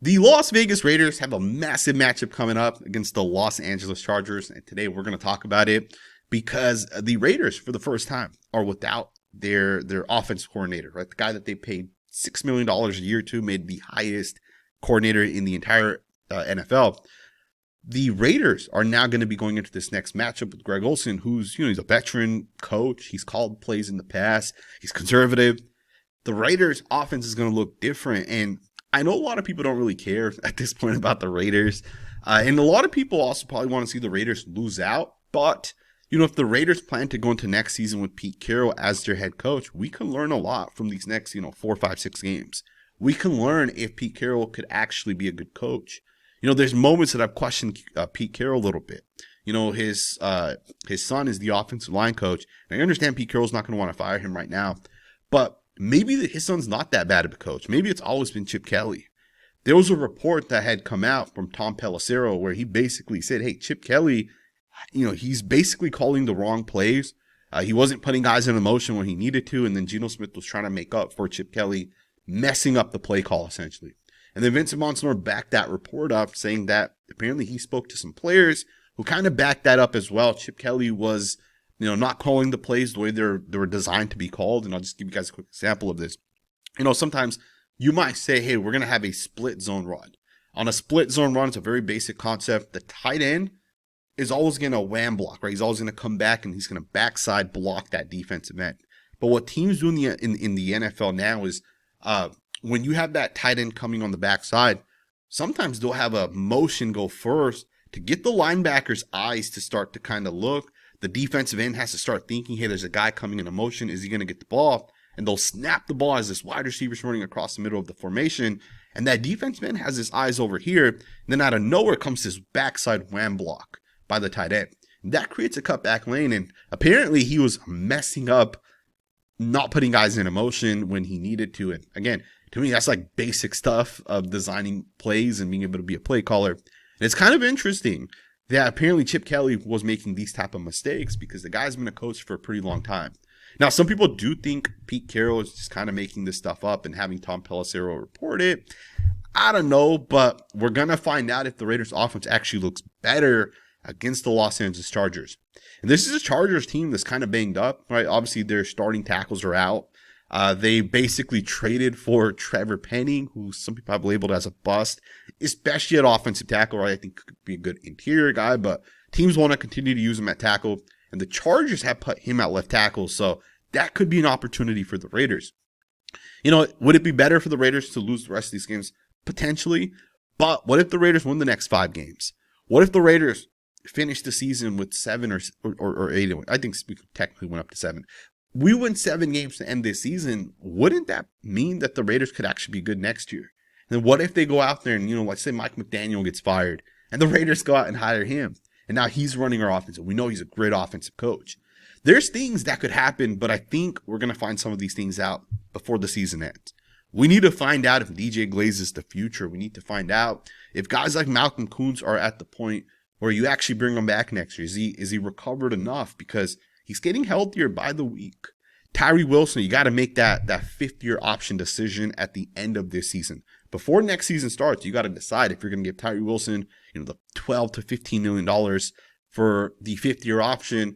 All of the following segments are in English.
The Las Vegas Raiders have a massive matchup coming up against the Los Angeles Chargers, and today we're going to talk about it because the Raiders, for the first time, are without their offensive coordinator, right? The guy that they paid $6 million a year to, made the highest coordinator in the entire NFL. The Raiders are now going to be going into this next matchup with Greg Olsen, who's, he's a veteran coach. He's called plays in the past. He's conservative. The Raiders offense is going to look different. And I know a lot of people don't really care at this point about the Raiders. And a lot of people also probably want to see the Raiders lose out. But, if the Raiders plan to go into next season with Pete Carroll as their head coach, we can learn a lot from these next, 4, 5, 6 games. We can learn if Pete Carroll could actually be a good coach. There's moments that I've questioned Pete Carroll a little bit. His son is the offensive line coach. And I understand Pete Carroll's not going to want to fire him right now. But maybe his son's not that bad of a coach. Maybe it's always been Chip Kelly. There was a report that had come out from Tom Pelissero where he basically said, hey, Chip Kelly, he's basically calling the wrong plays. He wasn't putting guys in motion when he needed to. And then Gino Smith was trying to make up for Chip Kelly messing up the play call, essentially. And then Vincent Monsignor backed that report up, saying that apparently he spoke to some players who kind of backed that up as well. Chip Kelly was, not calling the plays the way they were designed to be called. And I'll just give you guys a quick example of this. Sometimes you might say, hey, we're going to have a split zone run. On a split zone run, it's a very basic concept. The tight end is always going to wham block, right? He's always going to come back and he's going to backside block that defensive end. But what teams do in the NFL now is, when you have that tight end coming on the backside, sometimes they'll have a motion go first to get the linebacker's eyes to start to kind of look. The defensive end has to start thinking, hey, there's a guy coming in a motion. Is he going to get the ball? And they'll snap the ball as this wide receiver's running across the middle of the formation. And that defensive end has his eyes over here. And then out of nowhere comes this backside wham block by the tight end. And that creates a cutback lane. And apparently he was messing up, not putting guys in motion when he needed to. And again, to me, that's like basic stuff of designing plays and being able to be a play caller. And it's kind of interesting that apparently Chip Kelly was making these type of mistakes because the guy's been a coach for a pretty long time. Now, some people do think Pete Carroll is just kind of making this stuff up and having Tom Pelissero report it. I don't know, but we're going to find out if the Raiders offense actually looks better against the Los Angeles Chargers. And this is a Chargers team that's kind of banged up, right? Obviously, their starting tackles are out. They basically traded for Trevor Penning, who some people have labeled as a bust, especially at offensive tackle, right? I think could be a good interior guy, but teams want to continue to use him at tackle, and the Chargers have put him at left tackle, so that could be an opportunity for the Raiders. Would it be better for the Raiders to lose the rest of these games? Potentially, but what if the Raiders win the next 5 games? What if the Raiders finish the season with 7 or 8? I think we technically went up to 7. We win 7 games to end this season. Wouldn't that mean that the Raiders could actually be good next year? And then what if they go out there and, let's say Mike McDaniel gets fired and the Raiders go out and hire him and now he's running our offense and we know he's a great offensive coach. There's things that could happen, but I think we're going to find some of these things out before the season ends. We need to find out if DJ Glaze is the future. We need to find out if guys like Malcolm Koonce are at the point where you actually bring him back next year. Is he recovered enough? Because he's getting healthier by the week. Tyree Wilson, you got to make that 5th-year option decision at the end of this season. Before next season starts, you got to decide if you're going to give Tyree Wilson, the $12 to $15 million for the 5th-year option.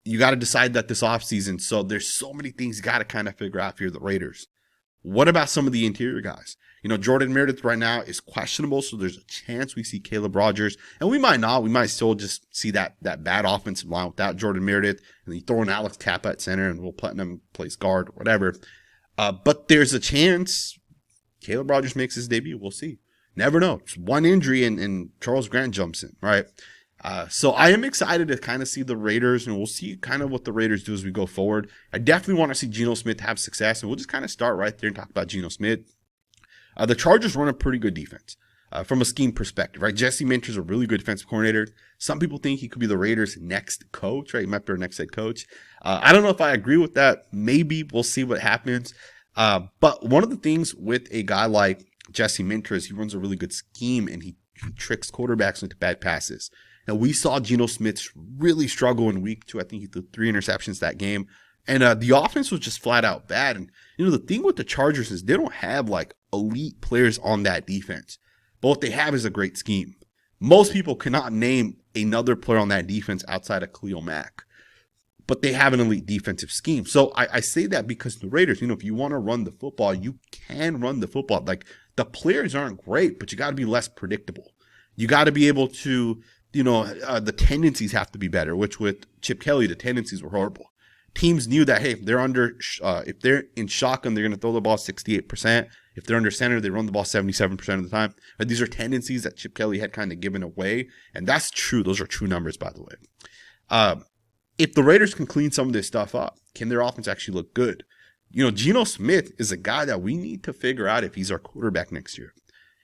You got to decide that this offseason. So there's so many things you got to kind of figure out here, the Raiders. What about some of the interior guys? Jordan Meredith right now is questionable, so there's a chance we see Caleb Rogers. And we might not. We might still just see that bad offensive line without Jordan Meredith. And then you throw in Alex Kappa at center and Will Putnam plays guard or whatever. But there's a chance Caleb Rogers makes his debut. We'll see. Never know. It's one injury and Charles Grant jumps in, right? So I am excited to kind of see the Raiders, and we'll see kind of what the Raiders do as we go forward. I definitely want to see Gino Smith have success, and we'll just kind of start right there and talk about Gino Smith. The Chargers run a pretty good defense from a scheme perspective, right? Jesse Minter is a really good defensive coordinator. Some people think he could be the Raiders' next coach, right? He might be their next head coach. I don't know if I agree with that. Maybe we'll see what happens. But one of the things with a guy like Jesse Minter is he runs a really good scheme, and he tricks quarterbacks into bad passes. Now, we saw Geno Smith really struggle in week 2. I think he threw 3 interceptions that game. And the offense was just flat out bad. And, the thing with the Chargers is they don't have, elite players on that defense. But what they have is a great scheme. Most people cannot name another player on that defense outside of Khalil Mack, but they have an elite defensive scheme. So I say that because the Raiders, if you want to run the football, you can run the football. Like, the players aren't great, but you got to be less predictable. You got to be able to, the tendencies have to be better, which with Chip Kelly, the tendencies were horrible. Teams knew that, hey, if they're in shotgun, they're going to throw the ball 68%. If they're under center, they run the ball 77% of the time. But these are tendencies that Chip Kelly had kind of given away. And that's true. Those are true numbers, by the way. If the Raiders can clean some of this stuff up, can their offense actually look good? Gino Smith is a guy that we need to figure out if he's our quarterback next year.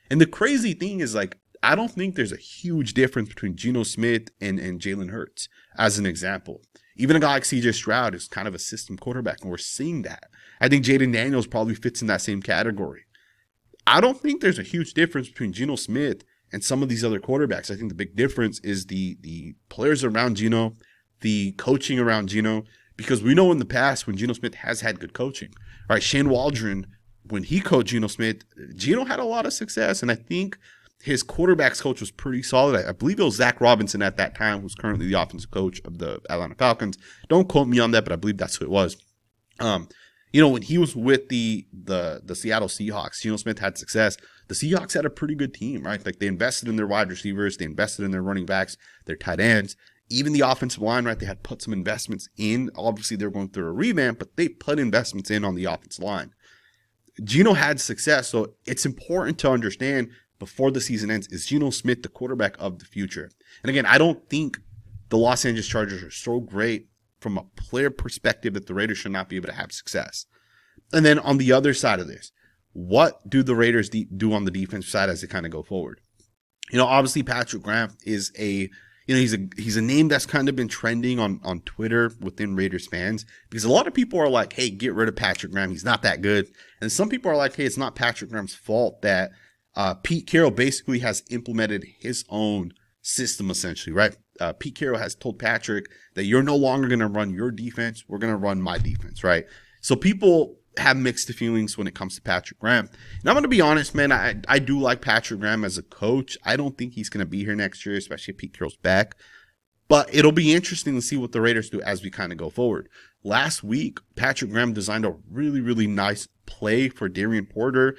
And the crazy thing is, I don't think there's a huge difference between Gino Smith and Jalen Hurts, as an example. Even a guy like C.J. Stroud is kind of a system quarterback, and we're seeing that. I think Jaden Daniels probably fits in that same category. I don't think there's a huge difference between Gino Smith and some of these other quarterbacks. I think the big difference is the players around Gino, the coaching around Gino, because we know in the past when Gino Smith has had good coaching. All right, Shane Waldron, when he coached Gino Smith, Gino had a lot of success, and I think his quarterback's coach was pretty solid. I believe it was Zach Robinson at that time, who's currently the offensive coach of the Atlanta Falcons. Don't quote me on that, but I believe that's who it was. When he was with the Seattle Seahawks, Gino Smith had success. The Seahawks had a pretty good team, right? Like, they invested in their wide receivers, they invested in their running backs, their tight ends, even the offensive line, right? They had put some investments in. Obviously, they were going through a revamp, but they put investments in on the offensive line. Gino had success, so it's important to understand before the season ends, is Gino Smith the quarterback of the future? And again, I don't think the Los Angeles Chargers are so great from a player perspective that the Raiders should not be able to have success. And then on the other side of this, what do the Raiders do on the defensive side as they kind of go forward? Obviously Patrick Graham is he's a name that's kind of been trending on Twitter within Raiders fans, because a lot of people are like, hey, get rid of Patrick Graham. He's not that good. And some people are like, hey, it's not Patrick Graham's fault that Pete Carroll basically has implemented his own system, essentially, right? Pete Carroll has told Patrick that you're no longer going to run your defense. We're going to run my defense, right? So people have mixed feelings when it comes to Patrick Graham. And I'm going to be honest, man, I do like Patrick Graham as a coach. I don't think he's going to be here next year, especially if Pete Carroll's back. But it'll be interesting to see what the Raiders do as we kind of go forward. Last week, Patrick Graham designed a really, really nice play for Darian Porter.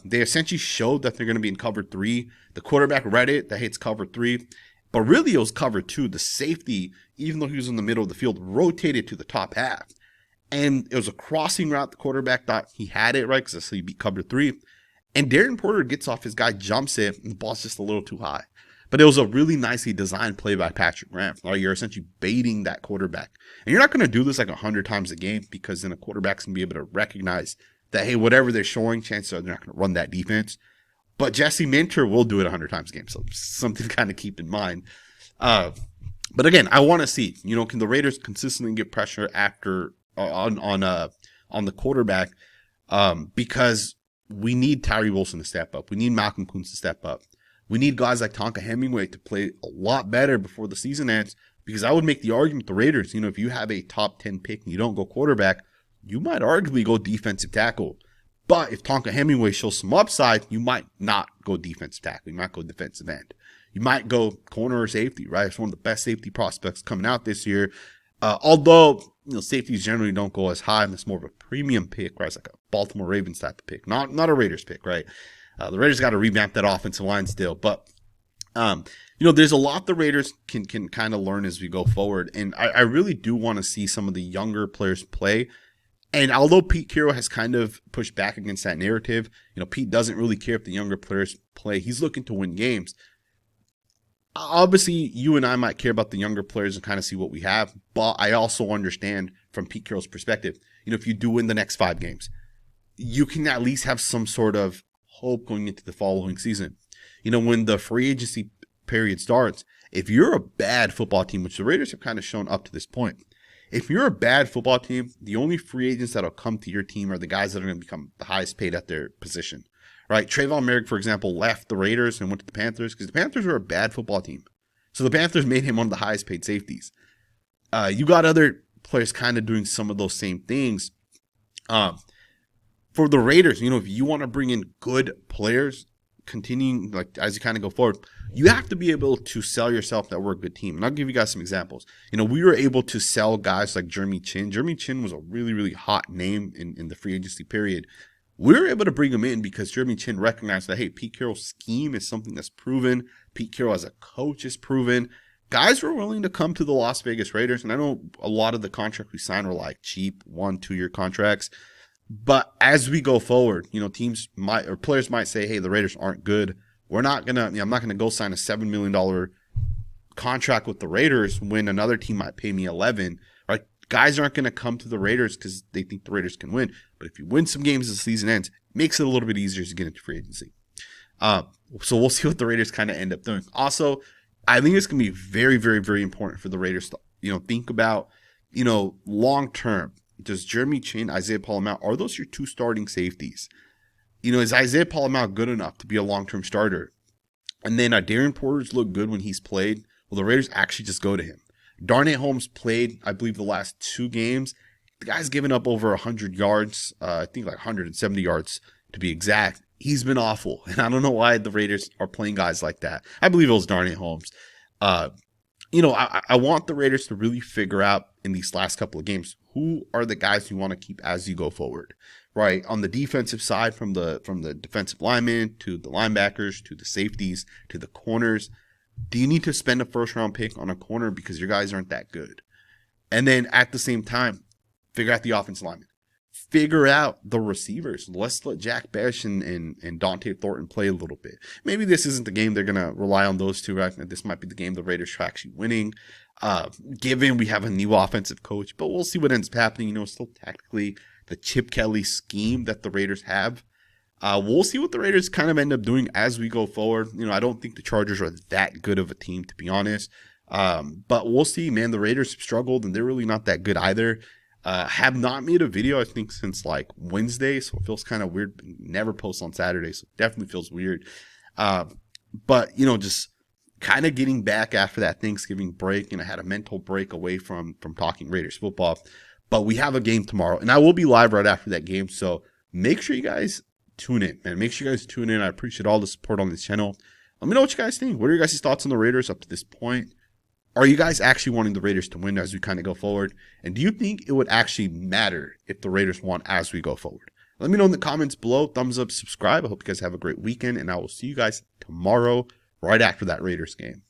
They essentially showed that they're going to be in cover 3. The quarterback read it, that hits cover 3. But really, it was cover 2. The safety, even though he was in the middle of the field, rotated to the top half. And it was a crossing route. The quarterback thought he had it, right? Because he beat cover 3. And Darian Porter gets off his guy, jumps it, and the ball's just a little too high. But it was a really nicely designed play by Patrick Graham. Right? You're essentially baiting that quarterback. And you're not going to do this like 100 times a game, because then a quarterback's going to be able to recognize that, hey, whatever they're showing, chances are they're not going to run that defense. But Jesse Minter will do it 100 times a game, so something to kind of keep in mind. But again, I want to see, can the Raiders consistently get pressure after on the quarterback? Because we need Tyree Wilson to step up. We need Malcolm Koonce to step up. We need guys like Tonka Hemingway to play a lot better before the season ends. Because I would make the argument, the Raiders, if you have a top 10 pick and you don't go quarterback, you might arguably go defensive tackle. But if Tonka Hemingway shows some upside, you might not go defensive tackle. You might go defensive end. You might go corner or safety, right? It's one of the best safety prospects coming out this year. Although, safeties generally don't go as high, and it's more of a premium pick, right? It's like a Baltimore Ravens type of pick, not a Raiders pick, right? The Raiders got to revamp that offensive line still. But, there's a lot the Raiders can kind of learn as we go forward. And I really do want to see some of the younger players play. And although Pete Carroll has kind of pushed back against that narrative, Pete doesn't really care if the younger players play. He's looking to win games. Obviously, you and I might care about the younger players and kind of see what we have. But I also understand from Pete Carroll's perspective, if you do win the next 5 games, you can at least have some sort of hope going into the following season. When the free agency period starts, if you're a bad football team, which the Raiders have kind of shown up to this point, if you're a bad football team, the only free agents that'll come to your team are the guys that are going to become the highest paid at their position, right? Trayvon Merrick, for example, left the Raiders and went to the Panthers because the Panthers were a bad football team. So the Panthers made him one of the highest paid safeties. You got other players kind of doing some of those same things. For the Raiders, if you want to bring in good players, continuing, like as you kind of go forward, you have to be able to sell yourself that we're a good team. And I'll give you guys some examples. We were able to sell guys like Jeremy Chin. Jeremy Chin was a really, really hot name in the free agency period. We were able to bring him in because Jeremy Chin recognized that, hey, Pete Carroll's scheme is something that's proven. Pete Carroll as a coach is proven. Guys were willing to come to the Las Vegas Raiders. And I know a lot of the contracts we signed were like cheap 1-2 year contracts. But as we go forward, teams might, or players might say, hey, the Raiders aren't good. I'm not going to go sign a $7 million contract with the Raiders when another team might pay me 11. Right? Guys aren't going to come to the Raiders because they think the Raiders can win. But if you win some games as the season ends, it makes it a little bit easier to get into free agency. So we'll see what the Raiders kind of end up doing. Also, I think it's going to be very, very, very important for the Raiders to, think about, long term. Does Jeremy Chin, Isaiah Pola-Mao, are those your two starting safeties? Is Isaiah Pola-Mao good enough to be a long-term starter? And then Darren Porter's looked good when he's played. Well, the Raiders actually just go to him. Darnay Holmes played, I believe, the last 2 games. The guy's given up over 100 yards, I think like 170 yards to be exact. He's been awful, and I don't know why the Raiders are playing guys like that. I believe it was Darnay Holmes. I want the Raiders to really figure out in these last couple of games who are the guys you want to keep as you go forward, right? On the defensive side, from the defensive linemen to the linebackers to the safeties to the corners, do you need to spend a first-round pick on a corner because your guys aren't that good? And then at the same time, figure out the offensive linemen. Figure out the receivers. Let's let Jack Bech and Dante Thornton play a little bit. Maybe this isn't the game they're going to rely on those two, right? This might be the game the Raiders are actually winning, given we have a new offensive coach. But we'll see what ends up happening. Still tactically the Chip Kelly scheme that the Raiders have. We'll see what the Raiders kind of end up doing as we go forward. I don't think the Chargers are that good of a team, to be honest. But we'll see, man. The Raiders have struggled, and they're really not that good either. Have not made a video, I think, since like Wednesday, so it feels kind of weird. Never post on Saturday, so it definitely feels weird. But just kind of getting back after that Thanksgiving break, had a mental break away from talking Raiders football. But we have a game tomorrow, and I will be live right after that game, so make sure you guys tune in, man. Make sure you guys tune in. I appreciate all the support on this channel. Let me know what you guys think. What are your guys' thoughts on the Raiders up to this point? Are you guys actually wanting the Raiders to win as we kind of go forward? And do you think it would actually matter if the Raiders won as we go forward? Let me know in the comments below. Thumbs up, subscribe. I hope you guys have a great weekend, and I will see you guys tomorrow right after that Raiders game.